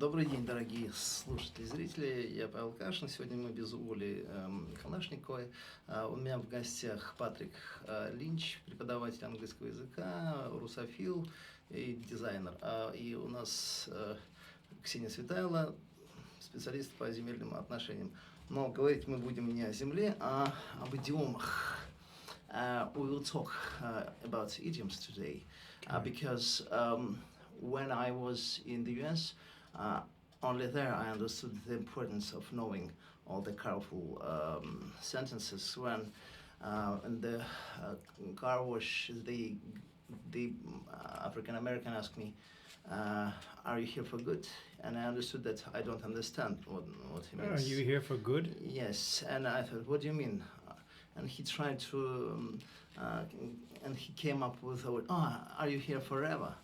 Добрый день, дорогие слушатели и зрители. Я Павел Кашин. Сегодня мы без Оли Калашниковой. У меня в гостях Патрик Линч, преподаватель английского языка, русофил и дизайнер. И у нас Ксения Светайло, специалист по земельным отношениям. Но говорить мы будем не о земле, а об идиомах. We will talk about idioms today because when I was in the US, only there I understood the importance of knowing all the colorful sentences. When in the car wash, the African American asked me, "Are you here for good?" And I understood that I don't understand what he means. Are you here for good? Yes, and I thought, what do you mean? And he tried to, and he came up with the word, are you here forever?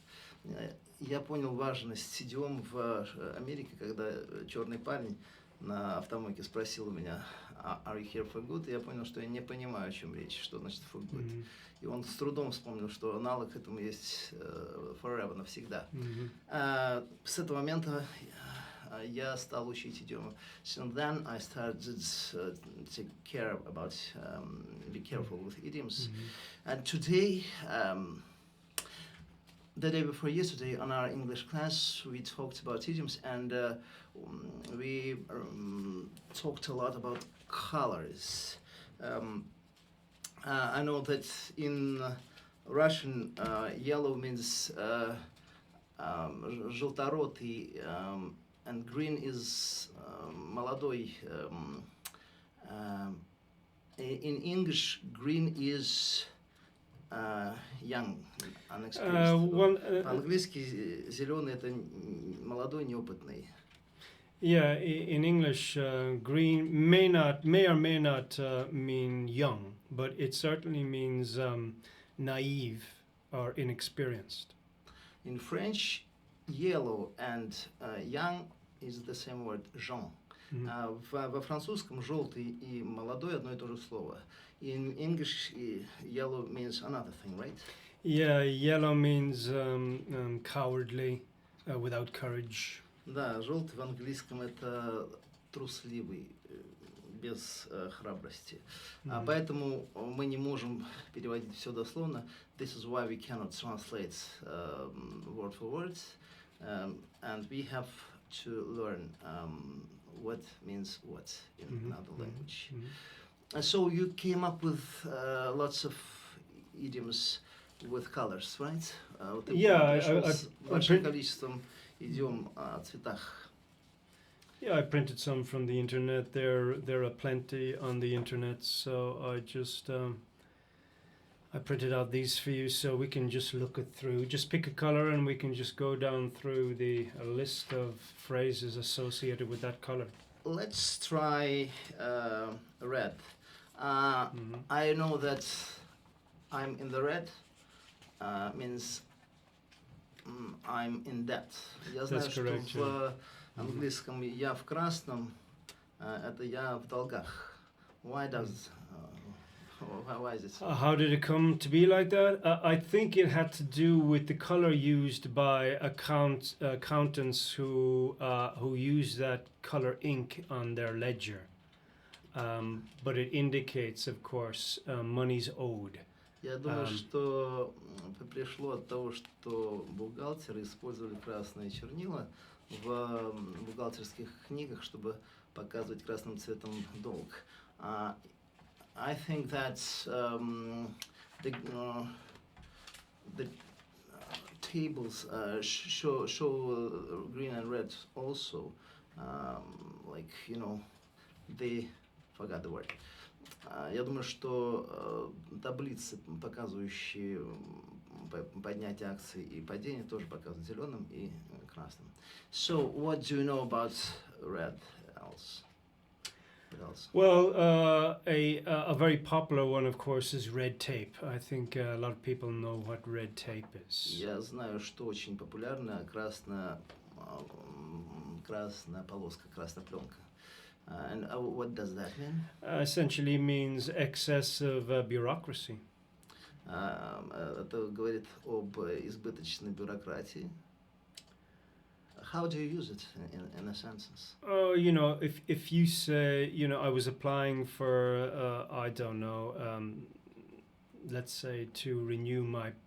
Я понял важность идиом в Америке, когда черный парень на автомойке спросил у меня, are you here for good? И я понял, что я не понимаю, о чем речь, что значит for good. И он с трудом вспомнил, что аналог к этому есть forever, навсегда. С этого момента я стал учить идиомы. So then I started to take care about, be careful with idioms. And today, the day before yesterday, on our English class, we talked about idioms, and we talked a lot about colors. I know that in Russian, yellow means желторотый, and green is молодой. In English, green is young, unexperienced. По-английски зеленый это молодой, неопытный. Yeah, in English, green may or may not mean young, but it certainly means naive or inexperienced. In French, yellow and young is the same word, jeune. Во французском желтый и молодой одно и то же слово. In English, yellow means another thing, right? Yeah, yellow means cowardly, without courage. Да, желтый в английском это трусливый, без храбрости. Поэтому мы не можем переводить все дословно. This is why we cannot translate word for word, and we have to learn what means what in another language. So you came up with lots of idioms with colors, right? Yeah, с большим количеством идиом о цветах. Yeah, I printed some from the internet. There are plenty on the internet, so I just I printed out these for you, so we can just look it through. Just pick a color, and we can just go down through the list of phrases associated with that color. Let's try red. I know that I'm in the red means I'm in debt. Я знаю, что в английском я в красном, это я в долгах. Why is it so? How did it come to be like that? I think it had to do with the color used by accountants who use that color ink on their ledger. But it indicates, of course, money's owed. Я думаю, что пришло от того, что бухгалтеры использовали красные чернила в бухгалтерских книгах, чтобы показывать красным цветом долг. I think that the tables show green and red also, like, you know, they forgot the word. Я думаю, что таблицы, показывающие поднятие акций и падение, тоже показывают зеленым и красным. So, what do you know about red else? Well, a very popular one, of course, is red tape. I think a lot of people know what red tape is. Я знаю, что очень популярна красная полоска, красная пленка. And what does that mean? Essentially means excessive bureaucracy. Это говорит об избыточной бюрократии. how do you use it in a sentence? Oh, if you say, I was applying for, I don't know, let's say to renew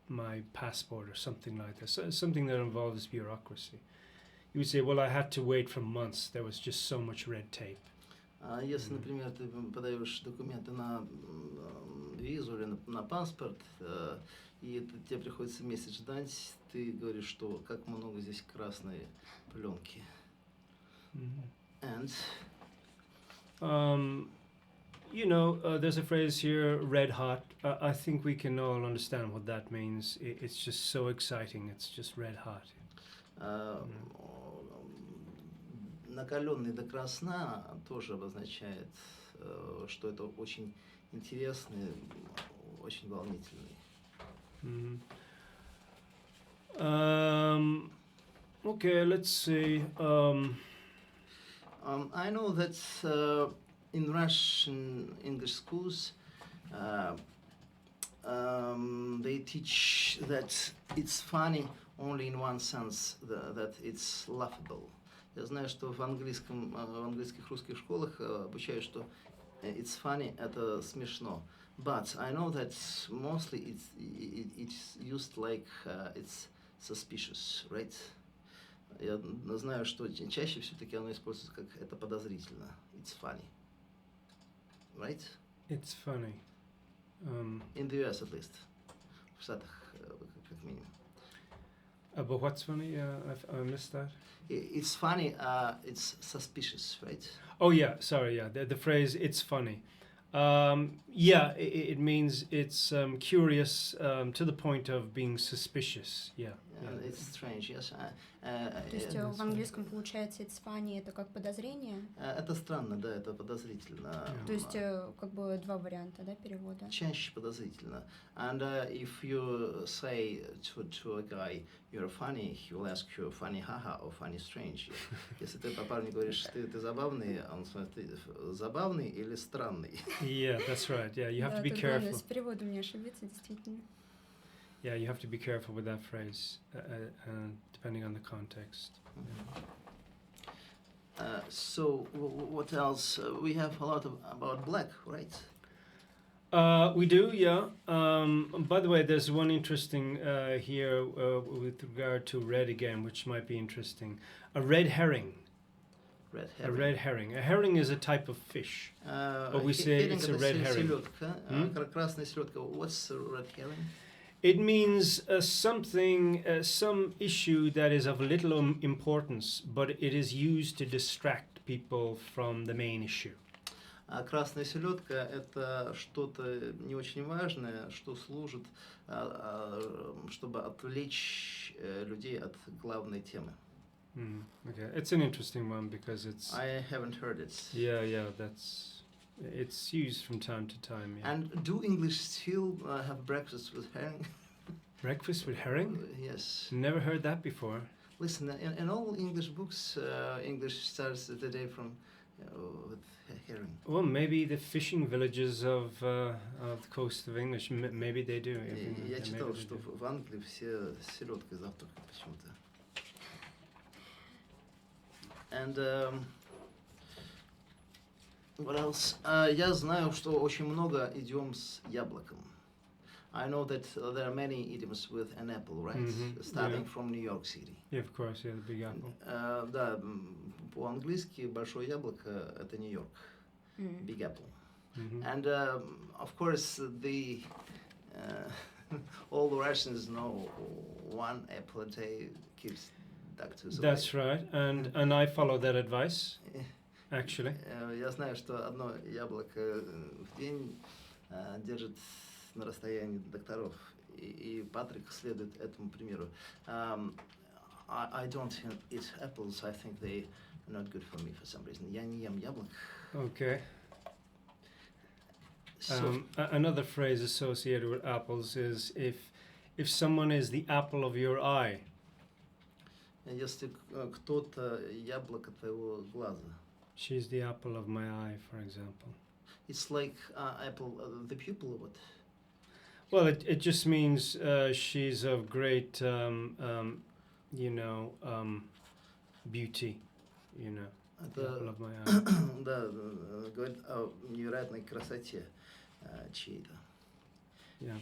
my passport or something like that, so, something that involves bureaucracy. You would say, well, I had to wait for months. There was just so much red tape. Если, например, ты подаешь документы на визу или на паспорт, и тебе приходится месяц ждать, ты говоришь, что как много здесь красной пленки. And there's a phrase here, red hot. I think we can all understand what that means. It's just so exciting. It's just red hot. Накаленный до красна тоже обозначает, что это очень интересный, очень волнительный. Okay, let's see. I know that in Russian English schools they teach that it's funny only in one sense, that it's laughable. Я знаю, что в английских русских школах обучают, что it's funny, это смешно. But I know that mostly it's used like it's suspicious, right? Я знаю, что чаще все-таки оно используется как это подозрительно. It's funny, right? It's funny. In the US at least. В Штатах как минимум. But what's funny? I missed that. It's funny, it's suspicious, right? Oh yeah, sorry, yeah. The phrase "it's funny," it means it's curious to the point of being suspicious. Yeah. It's strange, yes. То есть в английском получается it's funny, это как подозрение? Это странно, да, это подозрительно. То есть как бы два варианта, да, перевода? Чаще подозрительно. And if you say to a guy, you're funny, he will ask you funny haha or funny strange. Если ты парню говоришь, ты забавный, он смотрит, ты забавный или странный? Yeah, that's right. Yeah, you have to be careful. С переводом не ошибиться, действительно. Yeah, you have to be careful with that phrase, depending on the context. So, what else? We have a lot about black, right? We do, yeah. By the way, there's one interesting here with regard to red again, which might be interesting. A red herring. Red A herring. red herring. A herring is a type of fish. But we say it's a red herring. Селедка, красная селедка. What's a red herring? It means something, some issue that is of little importance, but it is used to distract people from the main issue. А красная селедка – это что-то не очень важное, что служит, чтобы отвлечь людей от главной темы. Okay, it's an interesting one because it's. I haven't heard it. Yeah, it's used from time to time. Yeah. And do English still have breakfast with herring? Breakfast with herring? Yes. Never heard that before. Listen, in all English books, English starts the day from with herring. Well, maybe the fishing villages of the coast of English, maybe they do. Я читал, что в Англии все селедкой завтракают почему-то. And what else? Я знаю, что очень много идиом с яблоком. I know that there are many idioms with an apple, right? Starting from New York City. Yeah, of course, yeah, the Big Apple. Да, по-английски большое яблоко – это Нью-Йорк. Big Apple. And of course, all the Russians know one apple a day keeps doctors away. That's right, and I follow that advice, actually. Я знаю, что одно яблоко в день держит на расстоянии докторов, и Патрик следует этому примеру. I don't eat apples. I think they are not good for me for some reason. Я не ем яблок. Okay. So, Another phrase associated with apples is if someone is the apple of your eye. если кто-то яблоко твоего глаза. She's the apple of my eye, for example. It's like apple, the pupil of what? Well, it just means she's of great, beauty, you know, the Это, apple of my eye. да, говорит о невероятной красоте чьей-то. Yeah.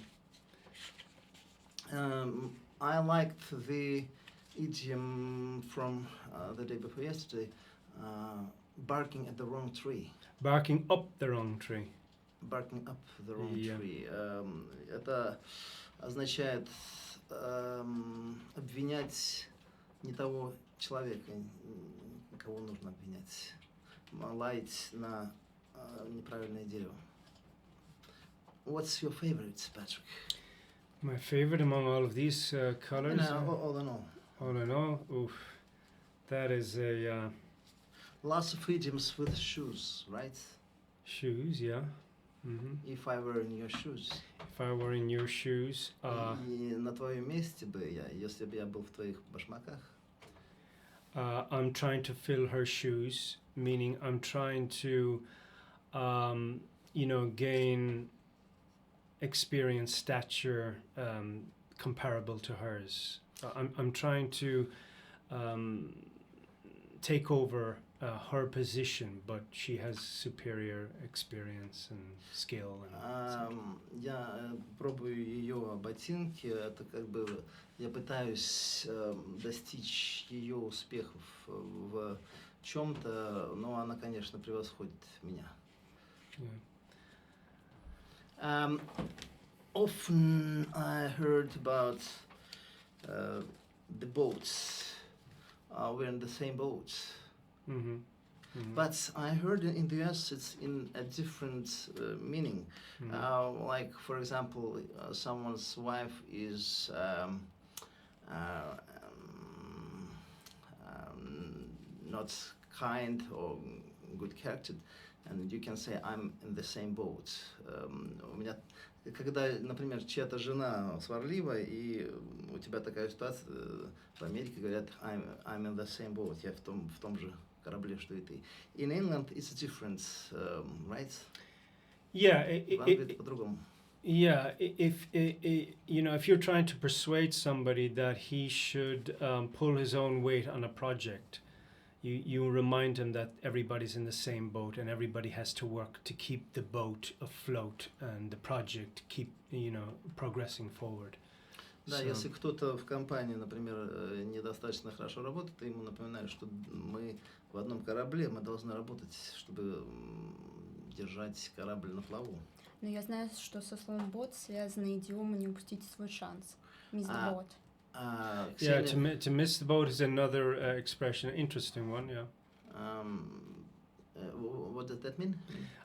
I liked the idiom from the day before yesterday, barking at the wrong tree. Barking up the wrong tree. Barking up the wrong Yeah. tree. Это означает обвинять не того человека, кого нужно обвинять. Лаять на неправильное дерево. What's your favorite, Patrick? My favorite among all of these colors. All in all. All in all, oof, that is a Lots of idioms with shoes, right? shoes, yeah. If I were in your shoes. If I were in your shoes, И на твоем месте бы я, если бы я был в твоих башмаках. I'm trying to fill her shoes, meaning I'm trying to, gain experience, stature comparable to hers. I'm trying to take over her position, but she has superior experience and skill. Я пробую ее ботинки, это как бы я пытаюсь достичь ее успехов в чем-то, но она, конечно, превосходит меня. Yeah. Often I heard about the boats. We're in the same boat. But I heard in the US it's in a different meaning. Like, for example, someone's wife is not kind or good character, and you can say I'm in the same boat. У меня, когда, например, чья-то жена сварлива, и у тебя такая ситуация, в Америке говорят I'm in the same boat, я в том же корабле, что и ты. In England it's different, right? Yeah. В Англии это по-другому. Yeah, if you're trying to persuade somebody that he should pull his own weight on a project, you remind him that everybody's in the same boat and everybody has to work to keep the boat afloat and the project keep progressing forward. Да, если кто-то в компании, например, недостаточно хорошо работает, ты ему напоминаешь, что мы в одном корабле, мы должны работать, чтобы держать корабль на плаву. Но я знаю, что со словом «бот» связана идиома «не упустите свой шанс». Miss the boat. Yeah, to miss the boat is another expression, interesting one, yeah. What does that mean?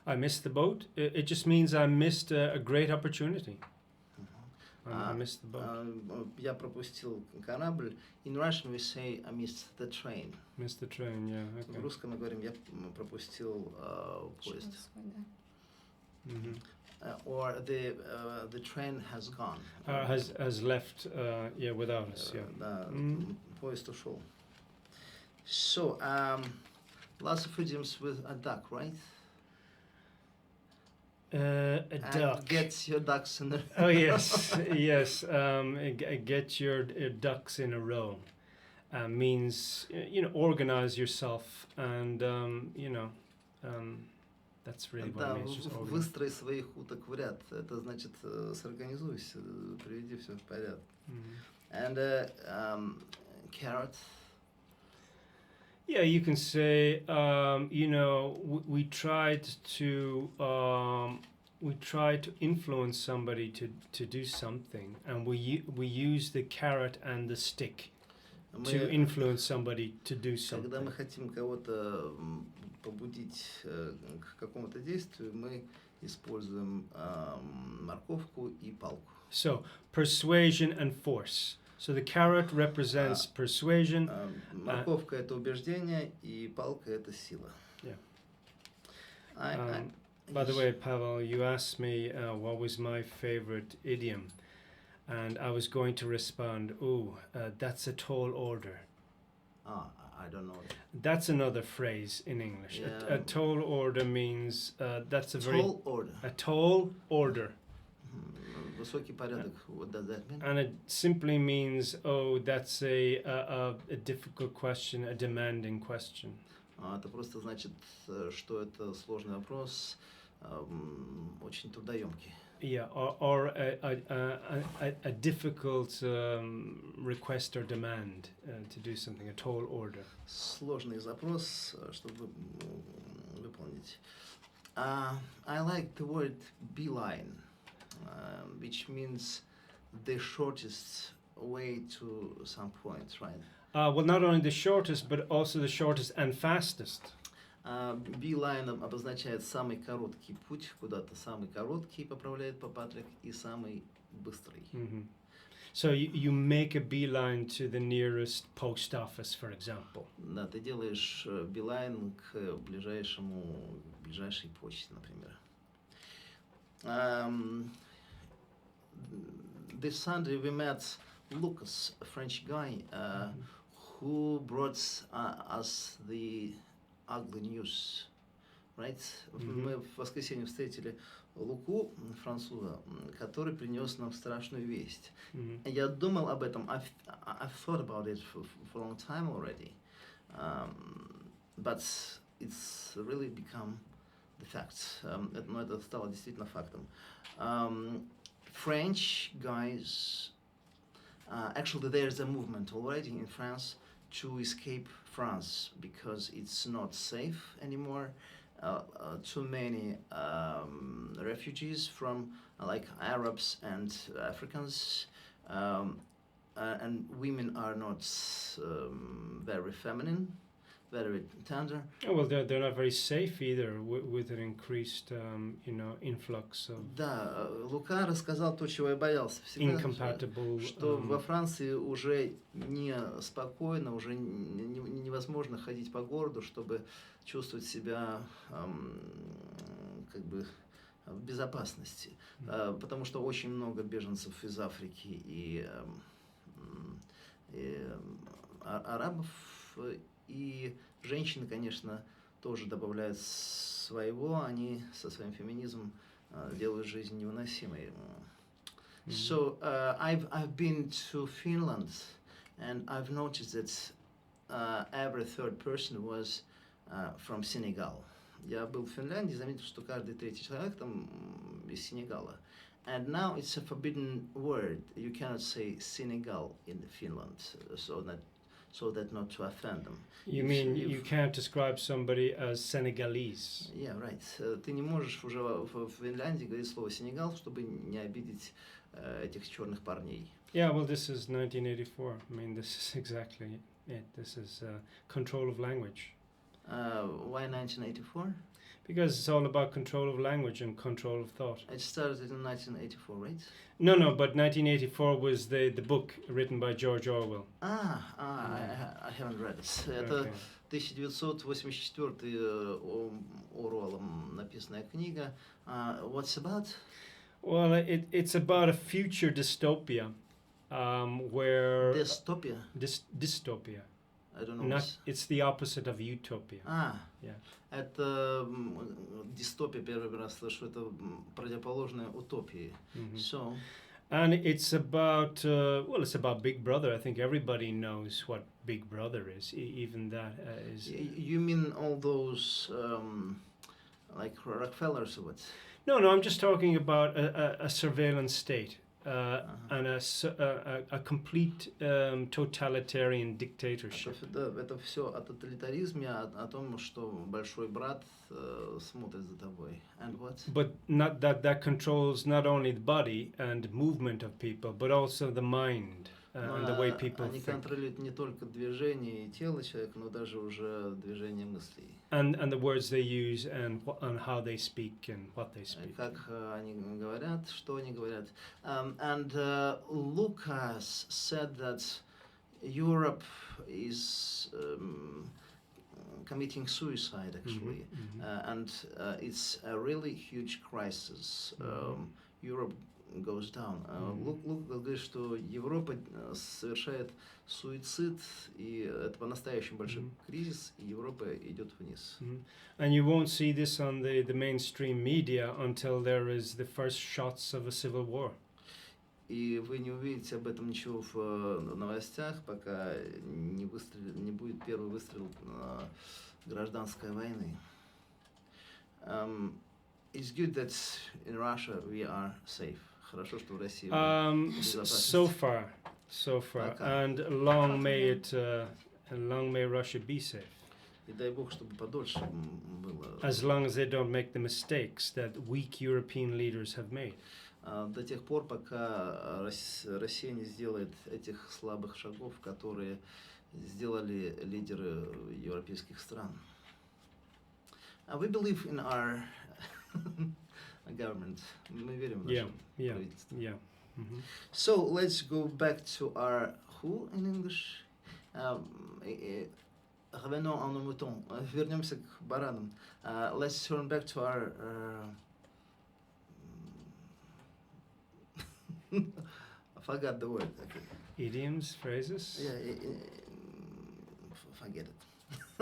I missed the boat. It just means I missed a great opportunity. I missed the boat. Я пропустил корабль. In Russian we say I missed the train. Missed the train, yeah. Okay. В русском мы говорим я пропустил поезд. Or the train has gone. Has left, without us, yeah. Да, поезд ушел. So, lots of idioms with a duck, right? A duck. Get your ducks in a row. Oh yes, yes. Get your ducks in a row means organize yourself, and that's really what it means. Just выстрой своих уток в ряд. Это значит сорганизуйся, приведи все в порядок. And carrot. Yeah, you can say, we tried to influence somebody to do something, and we use the carrot and the stick to influence somebody to do something. Когда мы хотим кого-то побудить к какому-то действию, мы используем морковку и палку. So, persuasion and force. So the carrot represents persuasion. Морковка это убеждение, и палка это сила. Yeah. I By the way, Pavel, you asked me what was my favorite idiom, and I was going to respond, that's a tall order. I don't know. That's another phrase in English. Yeah. A tall order means that's a very... Tall order. A tall order. Высокий порядок. What does that mean? And it simply means, oh, that's a difficult question, a demanding question. Это просто значит, что это сложный вопрос, очень трудоемкий. Yeah, or a difficult request or demand to do something, a tall order. Сложный запрос, чтобы выполнить. I like the word beeline, which means the shortest way to some point, right? Well, not only the shortest, but also the shortest and fastest. Beeline обозначает самый короткий путь куда-то, самый короткий, поправляет Патрик, и самый быстрый. Mm-hmm. So you make a beeline to the nearest post office, for example. Да, ты делаешь beeline к ближайшей почте, например. This Sunday we met Lucas, a French guy, who brought us the ugly news, right? Мы в воскресенье встретили Луку, француза, который принес нам страшную весть. Я думал об этом. I've thought about it for a long time already, but it's really become the fact. Но это стало действительно фактом. French guys, actually there's a movement already in France to escape France because it's not safe anymore. Too many refugees from like Arabs and Africans, and women are not very feminine, very tender. Oh, well, they're not very safe either with an increased, influx of Да, Лука рассказал то, чего я боялся всегда, incompatible. что во Франции уже не спокойно, уже невозможно ходить по городу, чтобы чувствовать себя как бы в безопасности, потому что очень много беженцев из Африки и арабов, и женщины, конечно, тоже добавляют своего, они со своим феминизмом делают жизнь невыносимой. So I've been to Finland, and I've noticed that every third person was from Senegal. Я был в Финляндии, заметил, что каждый третий человек там из Сенегала. And now it's a forbidden word. You cannot say Senegal in Finland, so that not to offend them. You mean you can't describe somebody as Senegalese? Yeah, right. Ты не можешь уже в Финляндии говорить слово Сенегал, чтобы не обидеть этих черных парней. Yeah, well, this is 1984. I mean, this is exactly it. This is control of language. Why 1984? Because it's all about control of language and control of thought. It started in 1984, right? No, but 1984 was the book written by George Orwell. I haven't read it. Это 1984 Оруэллом написанная книга. What's about? Well, it's about a future dystopia, where Dystopia? Dystopia. I don't know. It's the opposite of utopia. Yeah. Это дистопия, первый раз слышу, это противоположное утопии. So. And it's about it's about Big Brother. I think everybody knows what Big Brother is. Even that is. You mean all those like Rockefellers or what? No, I'm just talking about a surveillance state. And a complete totalitarian dictatorship. Это все о тоталитаризме, о том, что большой брат смотрит за тобой. And what? But not that controls not only the body and movement of people, but also the mind and the way people Они think. контролируют не только движение и тело человека, но даже уже движение мыслей. And the words they use and how they speak and what they speak. Как они говорят, что они говорят. And Lucas said that Europe is committing suicide, actually. And it's a really huge crisis. Europe goes down. Лук говорит, что Европа совершает суицид, и это по-настоящему большой кризис, и Европа идет вниз. And you won't see this on the mainstream media until there is the first shots of a civil war. И вы не увидите об этом ничего в новостях, пока не будет первый выстрел гражданской войны. It's good that in Russia we are safe. Хорошо, что в России мы в безопасности. So far, Пока. and long may Russia be safe. И дай бог, чтобы подольше было. As long as they don't make the mistakes that weak European leaders have made. До тех пор, пока Россия не сделает этих слабых шагов, которые сделали лидеры европейских стран. We believe in our government. Мы верим в наше правительство. Yeah. Mm-hmm. So let's go back to our who in English? Revenons à nos moutons. Вернемся к баранам. Let's turn back to our I forgot the word. Okay. Idioms, phrases. Yeah, forget it.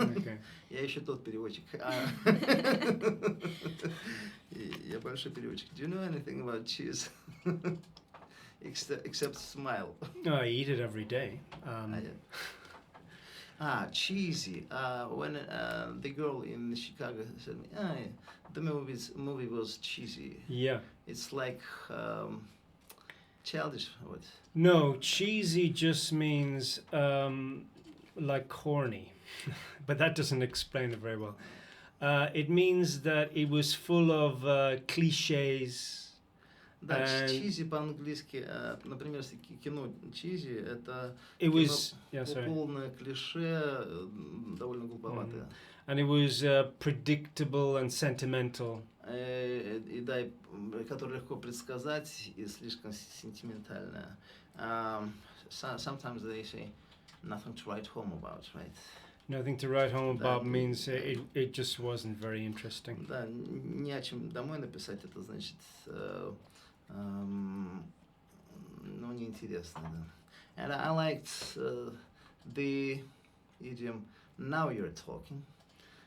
Okay. Я еще тот переводчик. Я большой переводчик. Do you know anything about cheese? Except smile. Oh, I eat it every day. Cheesy. When the girl in Chicago said me, the movie was cheesy. Yeah. It's like childish. What? No, cheesy just means like corny, but that doesn't explain it very well. It means that it was full of cliches. Да, cheesy по-английски, например, кино cheesy, это It was полное клише, довольно глуповатое. And it was predictable and sentimental. И да, которое легко предсказать и слишком сентиментальное. Sometimes they say nothing to write home about, right? Nothing to write home about means it just wasn't very interesting. Да, не о чем домой написать, это значит, неинтересно, да. And I liked the idiom "now you're talking".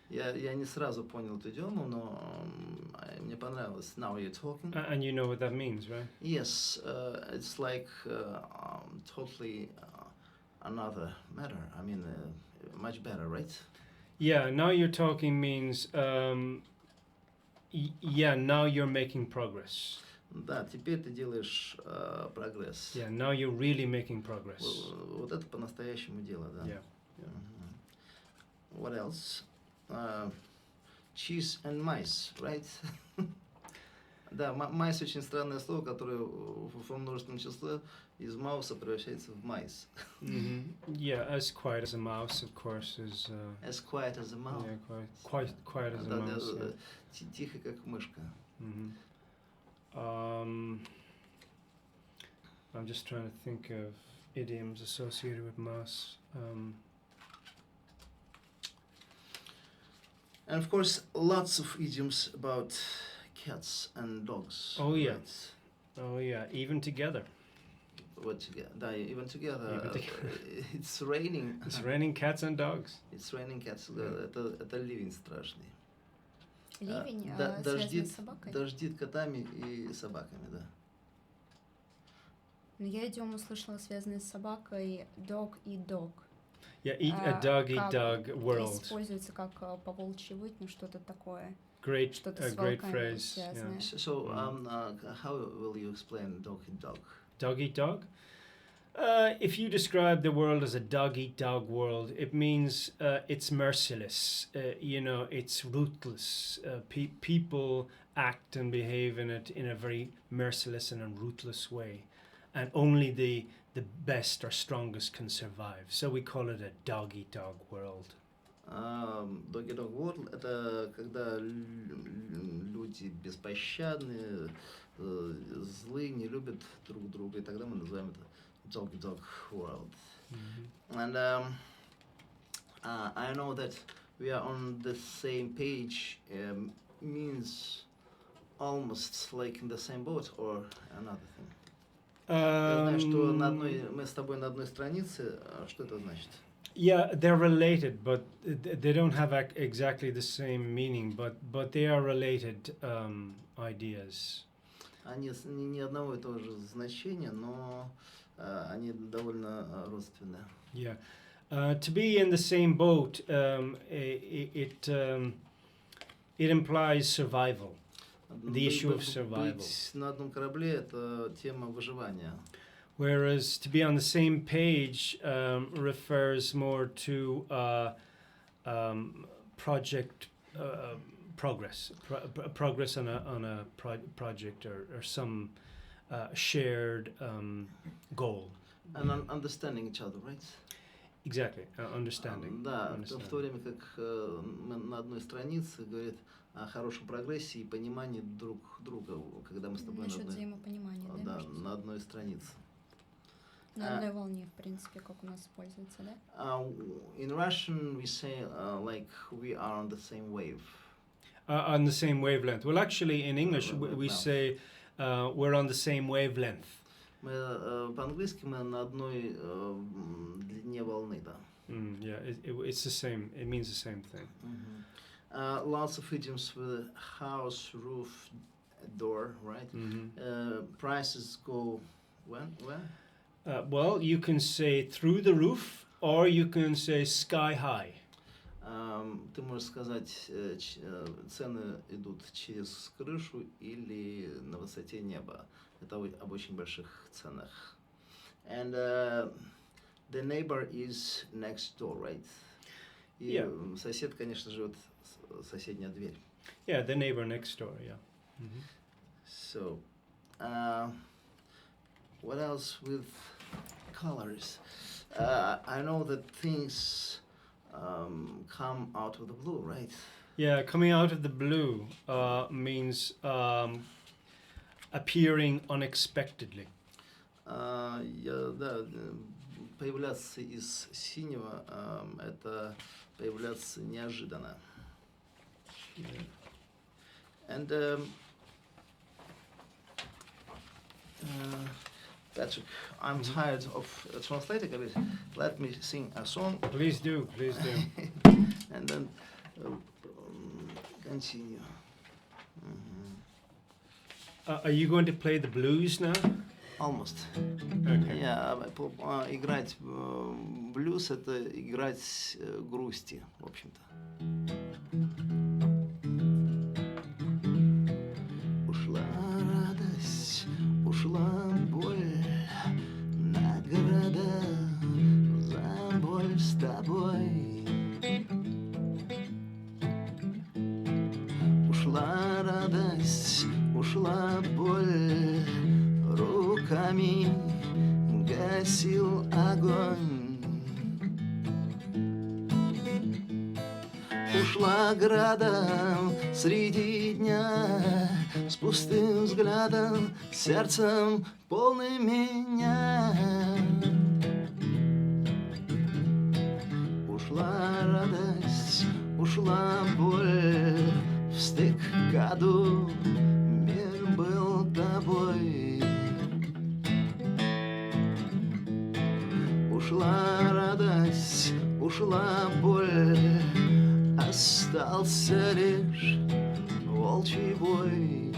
Я не сразу понял эту идиому, но мне понравилось "now you're talking". And you know what that means, right? Yes, it's like totally another matter. I mean, much better, right? Yeah, now you're talking means now you're making progress. Да, теперь ты делаешь прогресс. Yeah, now you're really making progress. Вот это по-настоящему дело, да. Yeah. What else? Cheese and mice, right? Да, майс очень странное слово, которое во множественном числе из мауса превращается в майс. Yeah, as quiet as a mouse, of course, is. As quiet as a mouse. Yeah, quiet as a mouse. Да, тихо как мышка. I'm just trying to think of idioms associated with mouse. And of course, lots of idioms about cats and dogs. Oh yeah. Right? Oh yeah, even together. What together? Да, even together. Even together. It's raining. It's raining cats and dogs. It's raining cats. Это ливень страшный. Ливень, связанный с собакой? Дождит котами и собаками, да. Но я идиому услышала, связанные с собакой, dog и dog. Yeah, eat a dog, eat dog world. Используется как по-волчьи выть, ну что-то такое. Great, что-то a с great волками phrase. связанное. Yeah. So, how will you explain dog eat dog? Dog eat dog? If you describe the world as a dog eat dog world, it means it's merciless. It's ruthless. People act and behave in it in a very merciless and ruthless way, and only the best or strongest can survive. So we call it a dog eat dog world. Dog eat dog world — это когда люди беспощадные, злые, не любят друг друга, и тогда мы называем это dog eat dog world. And I know that we are on the same page means almost like in the same boat or another thing. Я знаю, что мы с тобой на одной странице. Что это значит? Yeah, they're related, but they don't have exactly the same meaning, but they are related ideas. Они не одного и того же значения, но они довольно родственные. Yeah. To be in the same boat, it implies survival. The issue of survival. Быть на одном корабле – это тема выживания. Whereas to be on the same page refers more to project progress, progress on a project or some shared goal. And understanding each other, right? Exactly, understanding. Да, в то время как мы на одной странице говорит о хорошем прогрессе и понимании друг друга, когда мы с тобой Насчет взаимопонимания, да? Да, на одной странице. На одной волне, в принципе, как у нас используется, да? In Russian we say like we are on the same wave. On the same wavelength. Well, actually, in English we say we're on the same wavelength. Мы по-английски мы на одной длине волны, да. Yeah, it's the same. It means the same thing. Lots of idioms with house, roof, door, right? Prices go when? Well, you can say through the roof, or you can say sky high. Ты можешь сказать, цены идут через крышу или на высоте неба. Это об очень больших ценах. And the neighbor is next door, right? И сосед, конечно, живет соседняя дверь. Yeah, the neighbor next door, yeah. So, what else with colors? I know that things come out of the blue, right? Yeah, coming out of the blue means appearing unexpectedly. Да, появляться из синего это появляться неожиданно. And Patrick, I'm tired of translating a bit. Let me sing a song. Please do, please do. And then continue. Are you going to play the blues now? Almost. Okay. Играть блюз — это играть грусти, в общем-то. Ушла радость, ушла боль, награда за боль с тобой. Ушла радость, ушла боль, руками гасил огонь. Ушла градом среди дня, с пустым взглядом, сердцем полным меня. Ушла радость, ушла боль, в стык году мир был тобой. Ушла радость, ушла боль, остался лишь волчий бой.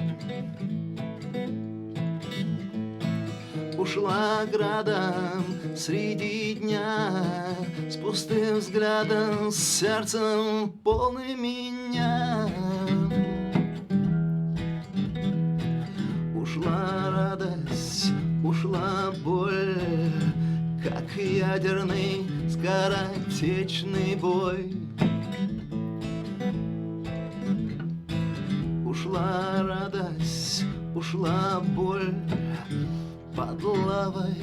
Ушла градом среди дня, с пустым взглядом, с сердцем полным меня. Ушла радость, ушла боль, как ядерный скоротечный бой. Ушла радость, ушла боль, под лавой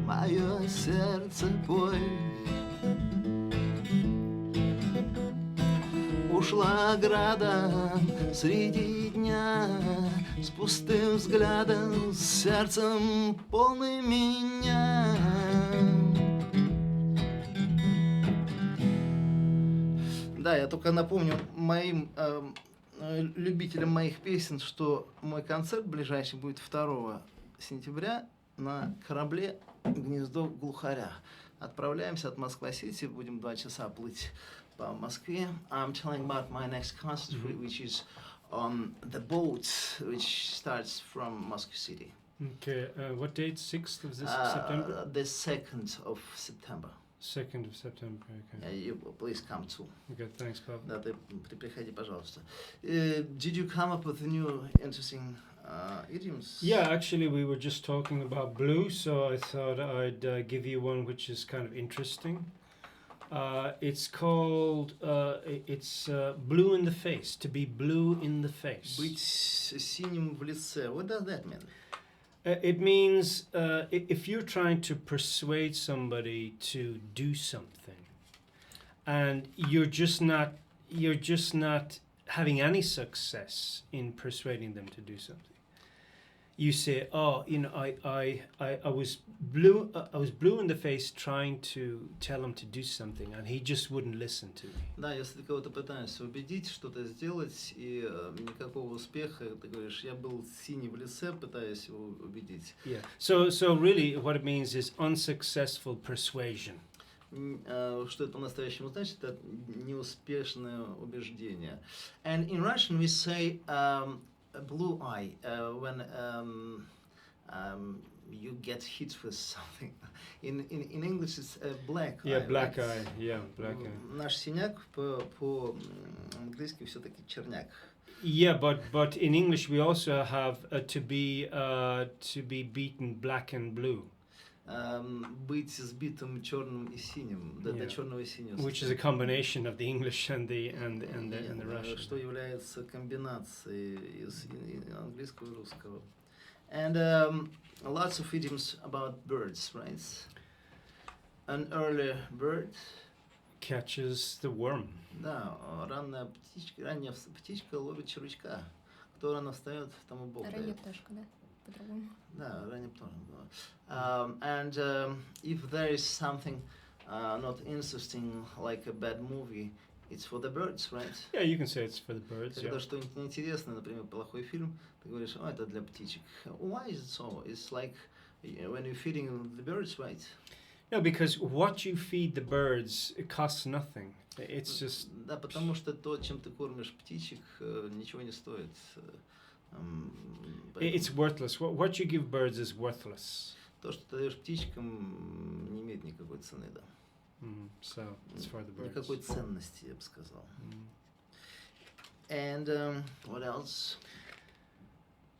мое сердце бой. Ушла градом среди дня, с пустым взглядом, с сердцем полным меня. Да, я только напомню моим любителям моих песен, что мой концерт ближайший будет 2 сентября на корабле «Гнездо глухаря». Отправляемся от Москва-Сити, будем 2 часа плыть по Москве. I'm telling about my next concert, which is on the boat which starts from Moscow City. Okay, what date? 6th of this September? The 2nd of September. 2nd of September, okay. You please come too. Okay, thanks, Pavel. Да, ты приходи, пожалуйста. Did you come up with new interesting idioms? Yeah, actually, we were just talking about blue, so I thought I'd give you one which is kind of interesting. It's called, blue in the face, to be blue in the face. Быть синим в лице. What does that mean? It means if you're trying to persuade somebody to do something, and you're just not having any success in persuading them to do something. You say, "Oh, you know, I was blue in the face trying to tell him to do something, and he just wouldn't listen to me." Да, если ты кого-то пытаешься убедить что-то сделать, и никакого успеха, ты говоришь, я был синий в лице, пытаясь его убедить. Yeah. So really, what it means is unsuccessful persuasion. Что это по-настоящему значит? Это неуспешное убеждение. And in Russian we say blue eye when you get hit with something. In English it's black eye. Yeah, black right? eye. Yeah, black eye. Наш синяк по-английски все-таки черняк. Yeah, but in English we also have to be beaten black and blue. Быть сбитым черным и синим, до черного и синего. Which is a combination of the English and the Russian. Что является комбинацией из английского и русского. And lots of idioms about birds, right? An early bird catches the worm. Да, ранняя птичка ловит червячка. Кто рано встает, тому Бог дает. Ранняя пташка, да? По-другому. Да, ранняя пташка. And if there is something not interesting, like a bad movie, it's for the birds, right? Yeah, you can say it's for the birds. Когда что-нибудь неинтересное, например, плохой фильм, ты говоришь, oh, это для птичек. Why is it so? It's like when you're feeding the birds, right? No, because what you feed the birds, it costs nothing. It's just... Да, потому что то, чем ты кормишь птичек, ничего не стоит. It's worthless. What you give birds is worthless. То, что ты даешь птичкам, не имеет никакой цены, да. So, it's for the birds. Никакой ценности, я бы сказал. And what else?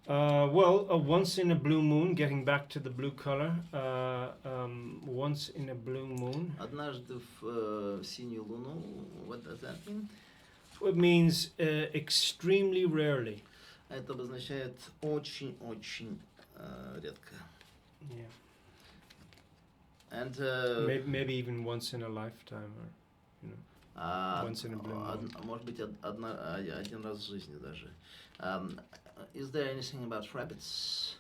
Once in a blue moon, getting back to the blue color, once in a blue moon. Однажды в синюю луну, what does that mean? It means extremely rarely. Это обозначает очень-очень редко. Yeah. And maybe even once in a lifetime, or you know, once in a blue moon. Может быть, один раз в жизни даже. Is there anything about rabbits?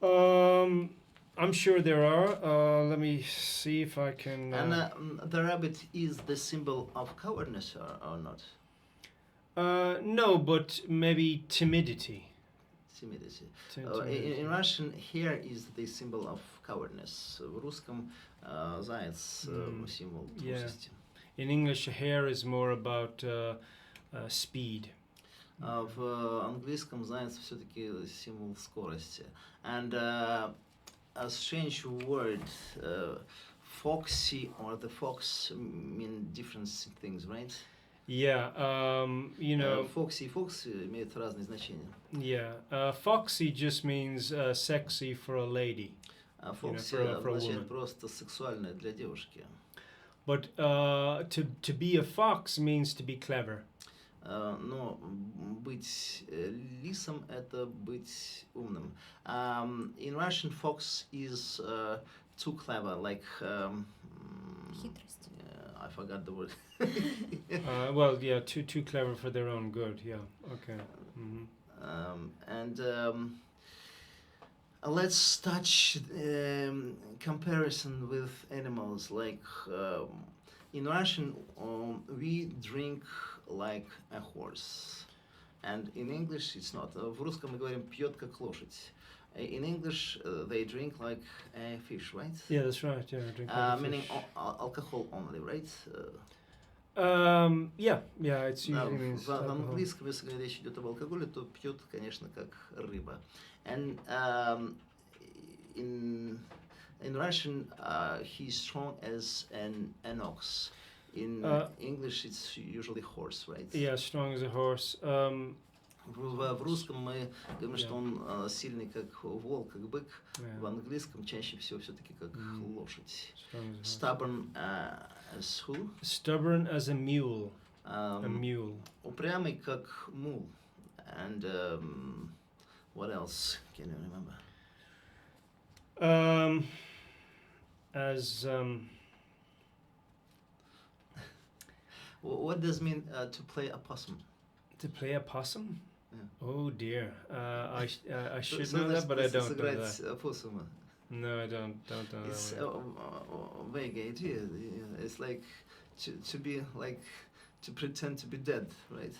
I'm sure there are. Let me see if I can. And the rabbit is the symbol of cowardness, or not? No, but maybe timidity. Timidity. In Russian, hair is the symbol of cowardness. В русском заяц символ трусости. In English, hair is more about speed. В английском заяц все-таки символ скорости. And a strange word, foxy or the fox mean different things, right? Yeah, you know. Foxy и fox имеют разные значения. Yeah, foxy just means sexy for a lady. Foxy означает просто сексуальное для девушки. But to be a fox means to be clever. Но быть лисом — это быть умным. In Russian, fox is too clever, like... Хитрость. I forgot the word. Well, yeah, too clever for their own good. Yeah. Okay. And let's touch comparison with animals. Like in Russian, we drink like a horse, and in English it's not. В русском мы говорим пьет как лошадь. In English, they drink like a fish, right? Yeah, that's right. Yeah, drink like a meaning fish. alcohol only, right? Yeah, it's Да, usually means в alcohol. английском, если речь идет об алкоголе, то пьет, конечно, как рыба. And in Russian, he's strong as an ox. In English, it's usually horse, right? Yeah, strong as a horse. В русском мы говорим, Yeah. что он сильный как волк, как бык. Yeah, В английском чаще всего все-таки как лошадь. strong as a horse. Stubborn as who? Stubborn as a mule. A mule. Упрямый как мул. And what else can you remember? As What does it mean to play a possum? to play a possum? Yeah. Oh dear. I should Что know that, значит but I don't know сыграть that. опоссума? No, I don't know It's that. a vague idea. It's like to be like to pretend to be dead, right?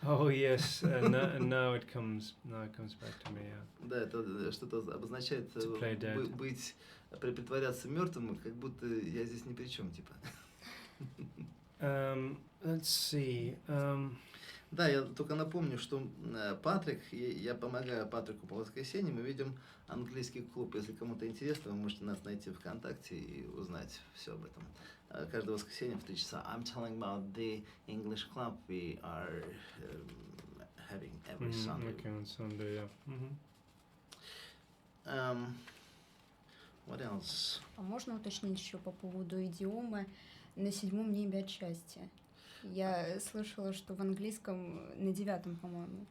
Oh yes, now it comes back to me. Yeah. Да, это что-то обозначает To play dead. быть, притворяться мертвым, как будто я здесь ни при чем, типа. Let's see. Да, я только напомню, что Патрик, я помогаю Патрику по воскресеньям, мы ведем английский клуб. Если кому-то интересно, вы можете нас найти в ВКонтакте и узнать все об этом. Каждое воскресенье в 3 часа. I'm telling about the English club we are having every Sunday. Okay, on Sunday, yeah. What else? А можно уточнить еще по поводу идиомы на 7-м небе от счастья? Я слышала, что в английском на 9-м, по-моему.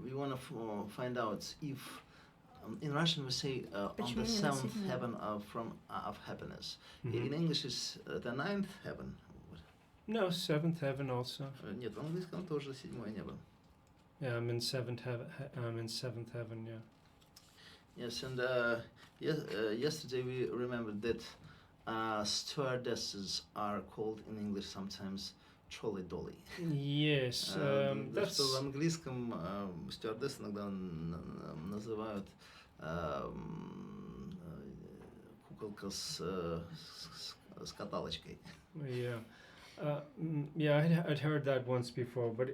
We want to find out if in Russian we say on Почему the именно 7th 7-й? heaven of happiness. In English it's the 9th heaven. No, 7th heaven also. Нет, в английском тоже 7-е небо. Yeah, I'm in 7th heaven. I'm in 7th heaven. Yeah. Yes, and yesterday we remembered that stewardesses are called in English sometimes trolley dolly. Yes, that's Что в английском стюардесс иногда называют куколка с каталочкой. yeah. Yeah, I'd heard that once before, but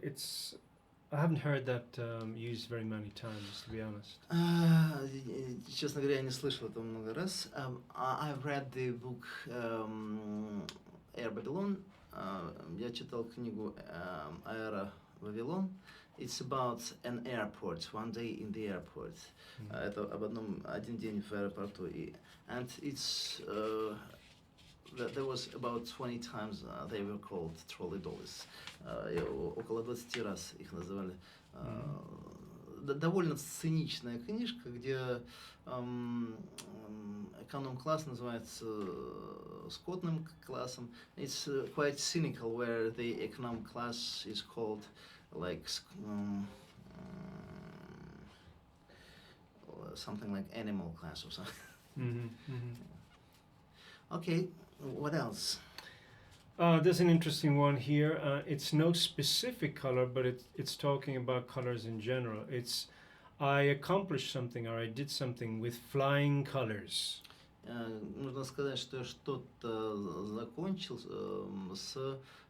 I haven't heard that used very many times, to be honest. Честно говоря, я не слышал этого много раз. I've read the book Air Babylon. Я читал книгу Аэро Вавилон. It's about an airport, one day in the airport. Это об один день в аэропорту. And it's there was about 20 times they were called trolley dollies. Около 20 раз их называли. Довольно циничная книжка, где эконом-класс называется скотным классом. It's quite cynical where the economic class is called like something like animal class or something. Okay, what else? There's an interesting one here. It's no specific color, but it's talking about colors in general. It's I accomplished something or I did something with flying colors. Нужно сказать, что я что-то закончил с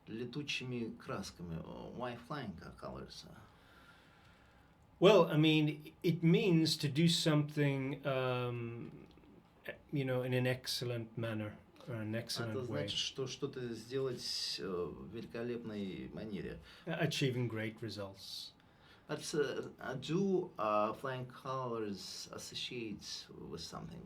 летучими красками. Why flying colors? Well, I mean, it means to do something, in an excellent manner. An excellent Это way. значит, что что-то сделать в великолепной манере. Achieving great results. But do flying colors associate with something?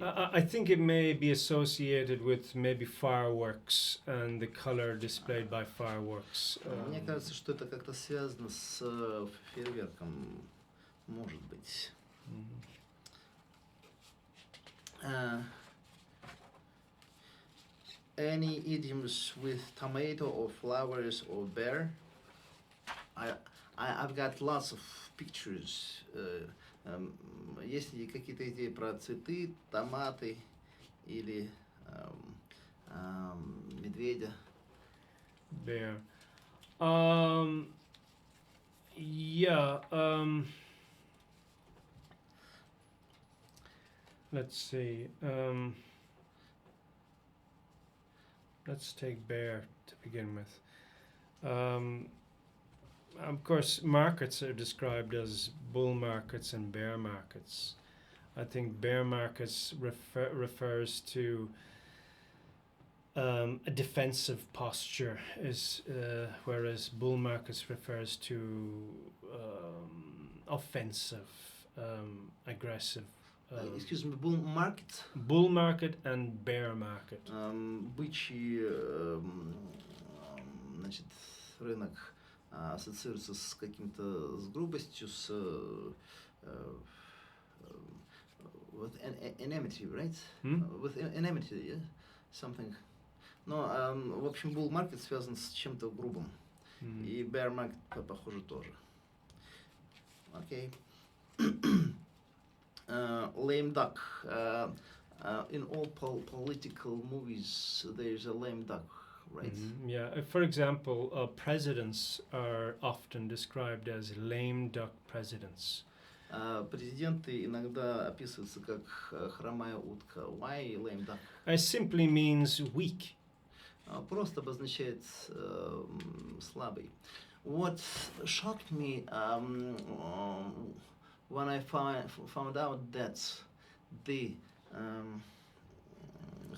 I think it may be associated with maybe fireworks and the color displayed by fireworks. Мне кажется, что это как-то связано с фейерверком. Может быть. Any idioms with tomato or flowers or bear? I've got lots of pictures. Есть ли какие-то идеи про цветы, томаты или медведя? Bear. Yeah. Let's see. Let's take bear to begin with. Of course, markets are described as bull markets and bear markets. I think bear markets refers to a defensive posture, whereas bull markets refers to offensive, aggressive. Excuse me, bull market? Bull market and bear market. Бычий, значит, рынок ассоциируется с каким-то, с грубостью, с with enmity, right? With enmity, yeah? Something. Но, в общем, bull market связан с чем-то грубым. И bear market, похоже, тоже. Окей. Lame duck. In all political movies, there's a lame duck, right? Yeah. For example, presidents are often described as lame duck presidents. Президенты иногда описываются как хромая утка. Why lame duck? It simply means weak. Просто обозначает слабый. What shocked me when I found out that the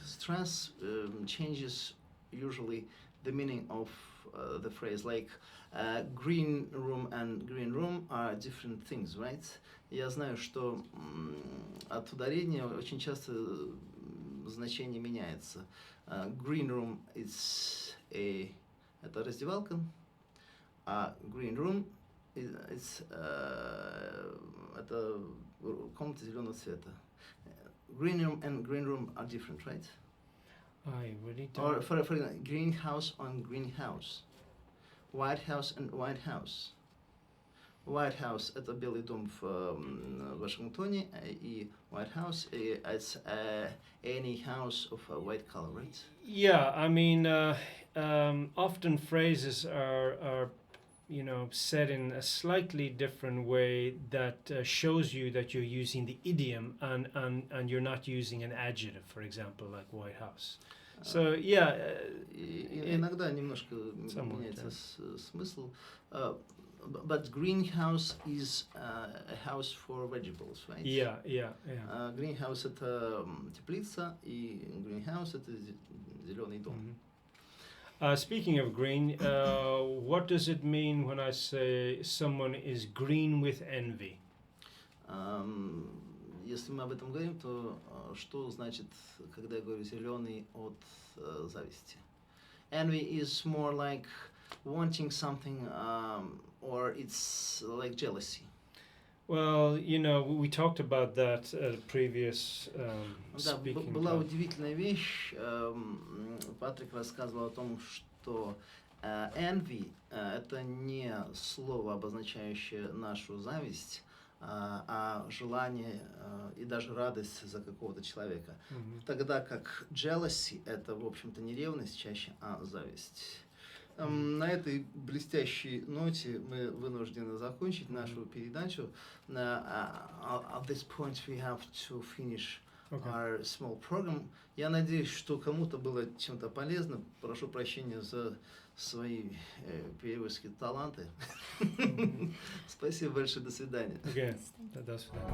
stress changes usually the meaning of the phrase, like green room and green room are different things, right? Я знаю, что от ударения очень часто значение меняется. Green room это раздевалка, а green room это комната зеленого цвета. Green room and green room are different, right? I really don't. Or for example, greenhouse on greenhouse. White house and white house. White house — это белый дом в Вашингтоне, и White House — it's any house of a white color, right? Yeah, I mean, often phrases are said in a slightly different way that shows you that you're using the idiom and you're not using an adjective, for example, like White House. So, yeah. Иногда немножко меняется смысл. But greenhouse is a house for vegetables, right? Yeah. Greenhouse — это теплица, и greenhouse — это зеленый дом. Speaking of green, what does it mean when I say someone is green with envy? Если мы об этом говорим, то что значит, когда я говорю зеленый от зависти? Envy is more like wanting something, or it's like jealousy. Well, we talked about that at a previous speaking. Была удивительная вещь. Патрик рассказывал о том, что envy — это не слово, обозначающее нашу зависть, а желание и даже радость за какого-то человека. Тогда как jealousy — это, в общем-то, не ревность чаще, а зависть. На этой блестящей ноте мы вынуждены закончить нашу передачу. At this point we have to finish our small program. Я надеюсь, что кому-то было чем-то полезно. Прошу прощения за свои переводческие таланты. Спасибо большое, до свидания. До свидания.